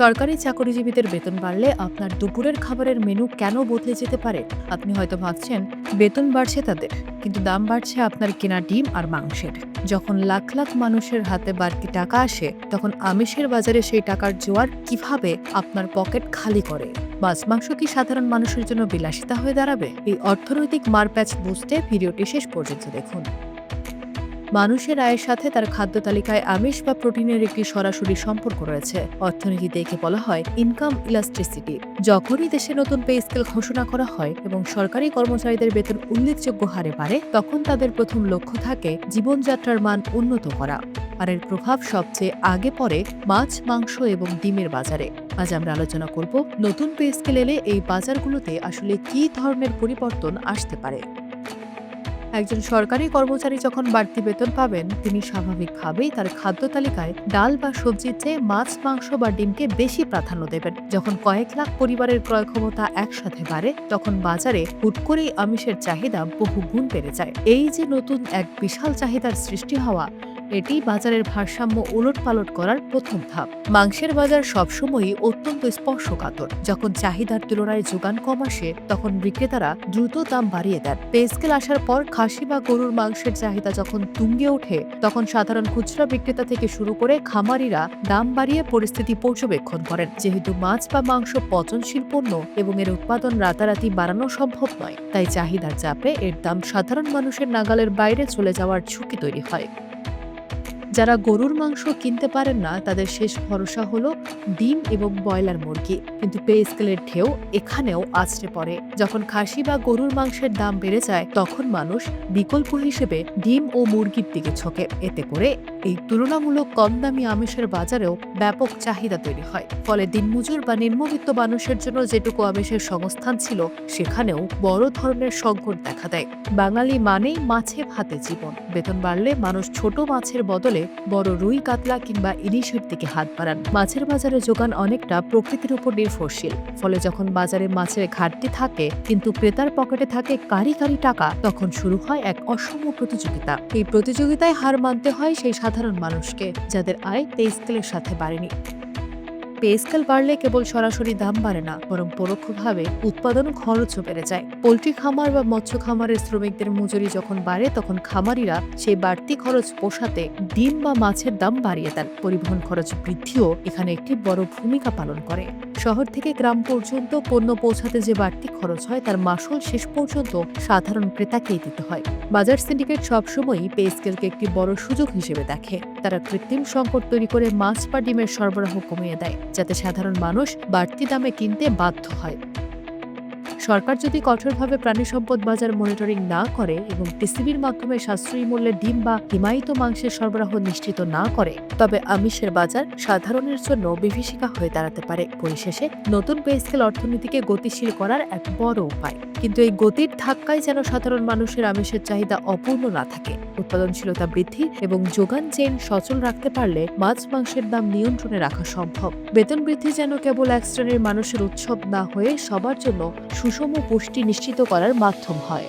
সরকারি চাকরিজীবীদের বেতন বাড়লে আপনার দুপুরের খাবারের মেনু কেন বদলে যেতে পারে? আপনি হয়তো ভাবছেন বেতন বাড়ছে তাদের, কিন্তু দাম বাড়ছে আপনার কেনা ডিম আর মাংসের। যখন লাখ লাখ মানুষের হাতে বাড়তি টাকা আসে, তখন আমিষের বাজারে সেই টাকার জোয়ার কিভাবে আপনার পকেট খালি করে? মাছ মাংস কি সাধারণ মানুষের জন্য বিলাসিতা হয়ে দাঁড়াবে? এই অর্থনৈতিক মারপ্যাচ বুঝতে ভিডিওটি শেষ পর্যন্ত দেখুন। মানুষের আয়ের সাথে তার খাদ্য তালিকায় আমিষ বা প্রোটিনের একটি সরাসরি সম্পর্ক রয়েছে। অর্থনীতি দেখে বলা হয় ইনকাম ইলাস্ট্রিসিটি। যখনই দেশে নতুন পে স্কেল ঘোষণা করা হয় এবং সরকারি কর্মচারীদের বেতন উল্লেখযোগ্য হারে বাড়ে, তখন তাদের প্রথম লক্ষ্য থাকে জীবনযাত্রার মান উন্নত করা। আর এর প্রভাব সবচেয়ে আগে পড়ে মাছ, মাংস এবং ডিমের বাজারে। আজ আমরা আলোচনা করব নতুন পে স্কেল এলে এই বাজারগুলোতে আসলে কী ধরনের পরিবর্তন আসতে পারে। একজন সরকারি কর্মচারী যখন বাড়তি বেতন পাবেন, তিনি স্বাভাবিকভাবেই তার খাদ্য তালিকায় ডাল বা সবজির চেয়ে মাছ, মাংস বা ডিমকে বেশি প্রাধান্য দেবেন। যখন কয়েক লাখ পরিবারের ক্রয় ক্ষমতা একসাথে বাড়ে, তখন বাজারে হুট করেই আমিষের চাহিদা বহু গুণ বেড়ে যায়। এই যে নতুন এক বিশাল চাহিদার সৃষ্টি হওয়া, এটি বাজারের ভারসাম্য উলটপালট করার প্রথম ধাপ। মাংসের বাজার সবসময়ই অত্যন্ত স্পর্শকাতর। যখন চাহিদার তুলনায় যোগান কম আসে, তখন বিক্রেতারা দ্রুত দাম বাড়িয়ে দেন। পে স্কেল আসার পর খাসি বা গরুর মাংসের চাহিদা যখন তুঙ্গে ওঠে, তখন সাধারণ খুচরা বিক্রেতা থেকে শুরু করে খামারিরা দাম বাড়িয়ে পরিস্থিতি পর্যবেক্ষণ করেন। যেহেতু মাছ বা মাংস পচনশীল পণ্য এবং এর উৎপাদন রাতারাতি বাড়ানো সম্ভব নয়, তাই চাহিদার চাপে এর দাম সাধারণ মানুষের নাগালের বাইরে চলে যাওয়ার ঝুঁকি তৈরি হয়। যারা গরুর মাংস কিনতে পারেন না, তাদের শেষ ভরসা হলো ডিম এবং ব্রয়লার মুরগি। কিন্তু পে স্কেলের ঢেউ এখানেও আছড়ে পড়ে। যখন খাসি বা গরুর মাংসের দাম বেড়ে যায়, তখন মানুষ বিকল্প হিসেবে ডিম ও মুরগির দিকে ঝোঁকে। এতে করে এই তুলনামূলক কম দামি আমিষের বাজারেও ব্যাপক চাহিদা তৈরি হয়। ফলে দিনমজুর বা নিম্নবিত্ত মানুষের জন্য যেটুকু আমিষের সংস্থান ছিল, সেখানেও বড় ধরনের সংকট দেখা দেয়। বাঙালি মানেই মাছে ভাতে জীবন। বেতন বাড়লে মানুষ ছোট মাছের বদলে বড় রুই, কাতলা কিংবা ইলিশের দিকে হাত বাড়ান। মাছের বাজারে যোগান অনেকটা প্রকৃতির উপর নির্ভরশীল। ফলে যখন বাজারে মাছের ঘাটতি থাকে কিন্তু ক্রেতার পকেটে থাকে কারি কারি টাকা, তখন শুরু হয় এক অসম প্রতিযোগিতা। এই প্রতিযোগিতায় হার মানতে হয় সেই সাধারণ মানুষকে, যাদের আয় পে স্কেলের সাথে বাড়েনি। পে স্কেল বাড়লে কেবল সরাসরি দাম বাড়ে না, বরং পরোক্ষভাবে উৎপাদন খরচও বেড়ে যায়। পোল্ট্রি খামার বা মৎস্য খামারের শ্রমিকদের মজুরি যখন বাড়ে, তখন খামারিরা সেই বাড়তি খরচ পোষাতে ডিম বা মাছের দাম বাড়িয়ে দেন। পরিবহন খরচ বৃদ্ধিও এখানে একটি বড় ভূমিকা পালন করে। শহর থেকে গ্রাম পর্যন্ত পণ্য পৌঁছাতে যে বাড়তি খরচ হয়, তার মাসুল শেষ পর্যন্ত সাধারণ ক্রেতাকেই দিতে হয়। বাজার সিন্ডিকেট সবসময়ই পে স্কেলকে একটি বড় সুযোগ হিসেবে দেখে। তারা কৃত্রিম সংকট তৈরি করে মাছ বা ডিমের সরবরাহ কমিয়ে দেয়, যাতে সাধারণ মানুষ বাড়তি দামে কিনতে বাধ্য হয়। সরকার যদি কঠোরভাবে প্রাণী সম্পদ বাজার মনিটরিং না করে এবং টিসিবির মাধ্যমে সাশ্রয়ী মূল্যে ডিম বা হিমায়িত মাংসের সরবরাহ নিশ্চিত না করে, তবে আমিষের বাজার সাধারণের জন্য বিভীষিকা হয়ে দাঁড়াতে পারে। পরিশেষে নতুন পে স্কেল অর্থনীতিকে গতিশীল করার এক বড় উপায়। কিন্তু এই গতির ধাক্কায় যেন সাধারণ মানুষের আমিষের চাহিদা অপূর্ণ না থাকে। উৎপাদনশীলতা বৃদ্ধি এবং যোগান চেইন সচল রাখতে পারলে মাছ মাংসের দাম নিয়ন্ত্রণে রাখা সম্ভব। বেতন বৃদ্ধি যেন কেবল এক শ্রেণীর মানুষের উৎসব না হয়ে সবার জন্য সুষম পুষ্টি নিশ্চিত করার মাধ্যম হয়।